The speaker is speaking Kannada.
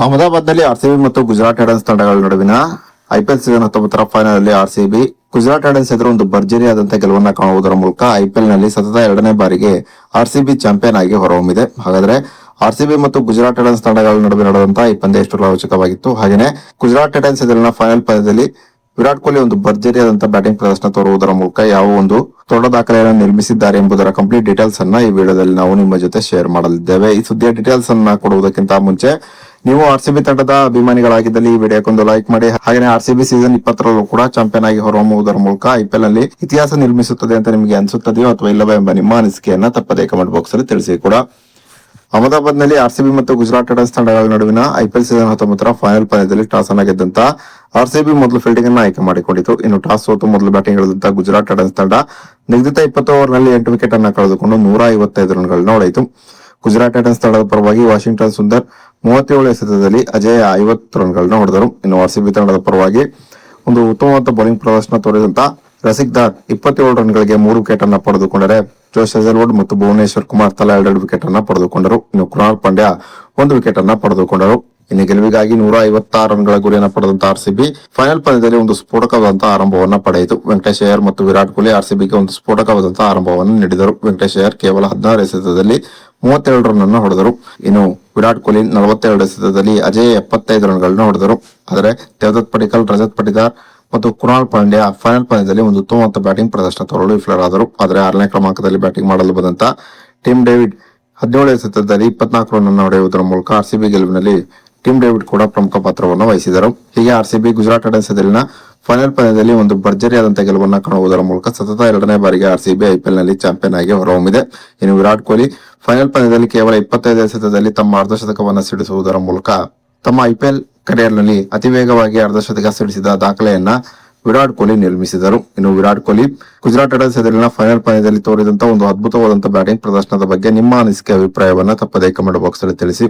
ಅಹಮದಾಬಾದ್ನಲ್ಲಿ ಆರ್ಸಿಬಿ ಮತ್ತು ಗುಜರಾತ್ ಟೈಟನ್ಸ್ ತಂಡಗಳ ನಡುವಿನ ಐಪಿಎಲ್ ಸೀಸನ್ 19 ಫೈನಲ್ ಅಲ್ಲಿ ಆರ್ಸಿಬಿ ಗುಜರಾತ್ ಟೈಟನ್ಸ್ ಎದುರು ಒಂದು ಭರ್ಜರಿಯಾದಂತಹ ಗೆಲುವನ್ನ ಕಾಣುವುದರ ಮೂಲಕ ಐಪಿಎಲ್ ನಲ್ಲಿ ಸತತ 2ನೇ ಬಾರಿಗೆ ಆರ್ಸಿಬಿ ಚಾಂಪಿಯನ್ ಆಗಿ ಹೊರಹೊಮ್ಮಿದೆ. ಹಾಗಾದ್ರೆ ಆರ್ಸಿಬಿ ಮತ್ತು ಗುಜರಾತ್ ಟೈಟನ್ಸ್ ತಂಡಗಳ ನಡುವೆ ನಡೆದಂತಹ ಈ ಪಂದ್ಯ ಎಷ್ಟು ರೋಚಕವಾಗಿತ್ತು, ಹಾಗೆಯೇ ಗುಜರಾತ್ ಟೈಟನ್ಸ್ ಎದುರಿನ ಫೈನಲ್ ಪಂದ್ಯದಲ್ಲಿ ವಿರಾಟ್ ಕೊಹ್ಲಿ ಒಂದು ಭರ್ಜರಿಯಾದಂತಹ ಬ್ಯಾಟಿಂಗ್ ಪ್ರದರ್ಶನ ತೋರುವುದರ ಮೂಲಕ ಯಾವ ಒಂದು ದೊಡ್ಡ ದಾಖಲೆಯನ್ನು ನಿರ್ಮಿಸಿದ್ದಾರೆ ಎಂಬುದರ ಕಂಪ್ಲೀಟ್ ಡೀಟೇಲ್ಸ್ ಅನ್ನ ಈ ವಿಡಿಯೋದಲ್ಲಿ ನಾವು ನಿಮ್ಮ ಜೊತೆ ಶೇರ್ ಮಾಡಲಿದ್ದೇವೆ. ಈ ಸುದ್ದಿಯ ಡೀಟೇಲ್ಸ್ ಅನ್ನ ಕೊಡುವುದಕ್ಕಿಂತ ಮುಂಚೆ ನೀವು ಆರ್ಸಿಬಿ ತಂಡದ ಅಭಿಮಾನಿಗಳಾಗಿದ್ದಲ್ಲಿ ಈ ವಿಡಿಯೋಕ್ಕೊಂದು ಲೈಕ್ ಮಾಡಿ. ಹಾಗೆ ಆರ್ಸಿಬಿ ಸೀಸನ್ 20ರಲ್ಲೂ ಕೂಡ ಚಾಂಪಿಯನ್ ಆಗಿ ಹೊರಹೊಮ್ಮುವುದರ ಮೂಲಕ ಐಪಿಎಲ್ ನಲ್ಲಿ ಇತಿಹಾಸ ನಿರ್ಮಿಸುತ್ತದೆ ಅಂತ ನಿಮಗೆ ಅನಿಸುತ್ತದೆಯೋ ಅಥವಾ ಇಲ್ಲವೇ ಎಂಬ ನಿಮ್ಮ ಅನಿಸಿಕೆಯನ್ನ ತಪ್ಪದೇ ಕಮೆಂಟ್ ಬಾಕ್ಸ್ ಅಲ್ಲಿ ತಿಳಿಸಿ ಕೂಡ. ಅಹಮದಾಬಾದ್ ನಲ್ಲಿ ಆರ್ಸಿಬಿ ಮತ್ತು ಗುಜರಾತ್ ಟೈಟನ್ಸ್ ತಂಡಗಳ ನಡುವಿನ ಐಪಿಎಲ್ ಸೀಸನ್ 19ರ ಫೈನಲ್ ಪಂದ್ಯದಲ್ಲಿ ಟಾಸ್ ಅನ್ನ ಗೆದ್ದಂತ ಆರ್ಸಿಬಿ ಮೊದಲು ಫೀಲ್ಡಿಂಗ್ ಅನ್ನು ಆಯ್ಕೆ ಮಾಡಿಕೊಂಡಿತು. ಇನ್ನು ಟಾಸ್ ಸೋತು ಮೊದಲು ಬ್ಯಾಟಿಂಗ್ ಇಳಿದಂತ ಗುಜರಾತ್ ಟೈಟನ್ಸ್ ತಂಡ ನಿಗದಿತ 20 ಓವರ್ನಲ್ಲಿ 8 ವಿಕೆಟ್ ಅನ್ನ ಕಳೆದುಕೊಂಡು 155 ರನ್ಗಳನ್ನ ಹೊಡೆಯಿತು. ಗುಜರಾತ್ ಟೈಟನ್ಸ್ ತಂಡದ ಪರವಾಗಿ ವಾಷಿಂಗ್ಟನ್ ಸುಂದರ್ 37 ಎಸೆತದಲ್ಲಿ ಅಜಯ್ 50 ರನ್ಗಳನ್ನ ಹೊಡೆದರು. ಇನ್ನು ಆರ್ಸಿಬಿ ತಂಡದ ಪರವಾಗಿ ಒಂದು ಉತ್ತಮವಾದ ಬೌಲಿಂಗ್ ಪ್ರದರ್ಶನ ತೋರಿದಂತ ರಸಿಕ್ ದಾರ್ 27 ರನ್ಗಳಿಗೆ 3 ವಿಕೆಟ್ ಅನ್ನ ಪಡೆದುಕೊಂಡರೆ ಜೋಶ್ ಹೇಜಲ್ವುಡ್ ಮತ್ತು ಭುವನೇಶ್ವರ್ ಕುಮಾರ್ ತಲಾ 2 ವಿಕೆಟ್ ಅನ್ನ ಪಡೆದುಕೊಂಡರು. ಇನ್ನು ಕೃಣಾಲ್ ಪಾಂಡ್ಯ 1 ವಿಕೆಟ್ ಅನ್ನ ಪಡೆದುಕೊಂಡರು. ಇನ್ನು ಗೆಲುವಿಗಾಗಿ 156 ರನ್ಗಳ ಗುರಿಯನ್ನು ಪಡೆದಂತ ಆರ್ಸಿಬಿ ಫೈನಲ್ ಪಂದ್ಯದಲ್ಲಿ ಒಂದು ಸ್ಫೋಟಕವಾದಂತಹ ಆರಂಭವನ್ನ ಪಡೆಯಿತು. ವೆಂಕಟೇಶ್ ಅಯ್ಯರ್ ಮತ್ತು ವಿರಾಟ್ ಕೊಹ್ಲಿ ಆರ್ಸಿಬಿಗೆ ಒಂದು ಸ್ಫೋಟಕವಾದಂತಹ ಆರಂಭವನ್ನು ನೀಡಿದರು. ವೆಂಕಟೇಶ್ ಅಯ್ಯರ್ ಕೇವಲ 16 ಎಸೆತದಲ್ಲಿ 32 ರನ್ ಅನ್ನು ಹೊಡೆದರು. ಇನ್ನು ವಿರಾಟ್ ಕೊಹ್ಲಿ 42 ಎಸೆತದಲ್ಲಿ ಅಜಯ್ 75 ರನ್ಗಳನ್ನ ಹೊಡೆದರು. ಆದರೆ ದೇವದತ್ ಪಡಿಕ್ಕಲ್, ರಜತ್ ಪಟಿದಾರ್ ಮತ್ತು ಕೃಣಾಲ್ ಪಾಂಡ್ಯ ಫೈನಲ್ ಪಂದ್ಯದಲ್ಲಿ ಒಂದು ಉತ್ತಮವಾದ ಬ್ಯಾಟಿಂಗ್ ಪ್ರದರ್ಶನ ತೋರಲು ವಿಫಲರಾದರು. ಆದರೆ 6ನೇ ಕ್ರಮಾಂಕದಲ್ಲಿ ಬ್ಯಾಟಿಂಗ್ ಮಾಡಲು ಬಂದಂತ ಟಿಮ್ ಡೇವಿಡ್ 17 ಎಸೆತದಲ್ಲಿ 24 ರನ್ ಅನ್ನು ಹೊಡೆಯುವುದರ ಮೂಲಕ ಆರ್ಸಿಬಿ ಗೆಲುವಿನಲ್ಲಿ ಟಿಮ್ ಡೇವಿಡ್ ಕೂಡ ಪ್ರಮುಖ ಪಾತ್ರವನ್ನು ವಹಿಸಿದರು. ಹೀಗೆ ಆರ್ಸಿಬಿ ಗುಜರಾತ್ ಟೈಟನ್ಸ್ ಎದುರಿನ ಫೈನಲ್ ಪಂದ್ಯದಲ್ಲಿ ಒಂದು ಭರ್ಜರಿಯಾದಂತಹ ಗೆಲುವನ್ನು ಕಾಣುವುದರ ಮೂಲಕ ಸತತ 2ನೇ ಬಾರಿಗೆ ಆರ್ಸಿಬಿ ಐಪಿಎಲ್ ನಲ್ಲಿ ಚಾಂಪಿಯನ್ ಆಗಿ ಹೊರಹೊಮ್ಮಿದೆ. ಇನ್ನು ವಿರಾಟ್ ಕೊಹ್ಲಿ ಫೈನಲ್ ಪಂದ್ಯದಲ್ಲಿ ಕೇವಲ 25 ಎಸೆತದಲ್ಲಿ ತಮ್ಮ ಅರ್ಧಶತಕವನ್ನು ಸಿಡಿಸುವುದರ ಮೂಲಕ ತಮ್ಮ ಐಪಿಎಲ್ ಕರಿಯರ್ ನಲ್ಲಿ ಅತಿ ವೇಗವಾಗಿ ಅರ್ಧಶತಕ ಸಿಡಿಸಿದ ದಾಖಲೆಯನ್ನ ವಿರಾಟ್ ಕೊಹ್ಲಿ ನಿರ್ಮಿಸಿದರು. ಇನ್ನು ವಿರಾಟ್ ಕೊಹ್ಲಿ ಗುಜರಾತ್ ಟೈಟನ್ಸ್ ಎದುರಿನ ಫೈನಲ್ ಪಂದ್ಯದಲ್ಲಿ ತೋರಿದಂತಹ ಒಂದು ಅದ್ಭುತವಾದಂತಹ ಬ್ಯಾಟಿಂಗ್ ಪ್ರದರ್ಶನದ ಬಗ್ಗೆ ನಿಮ್ಮ ಅನಿಸಿಕೆ ಅಭಿಪ್ರಾಯವನ್ನ ತಪ್ಪದೇ ಕಮೆಂಟ್ ಬಾಕ್ಸ್ ಅಲ್ಲಿ ತಿಳಿಸಿ.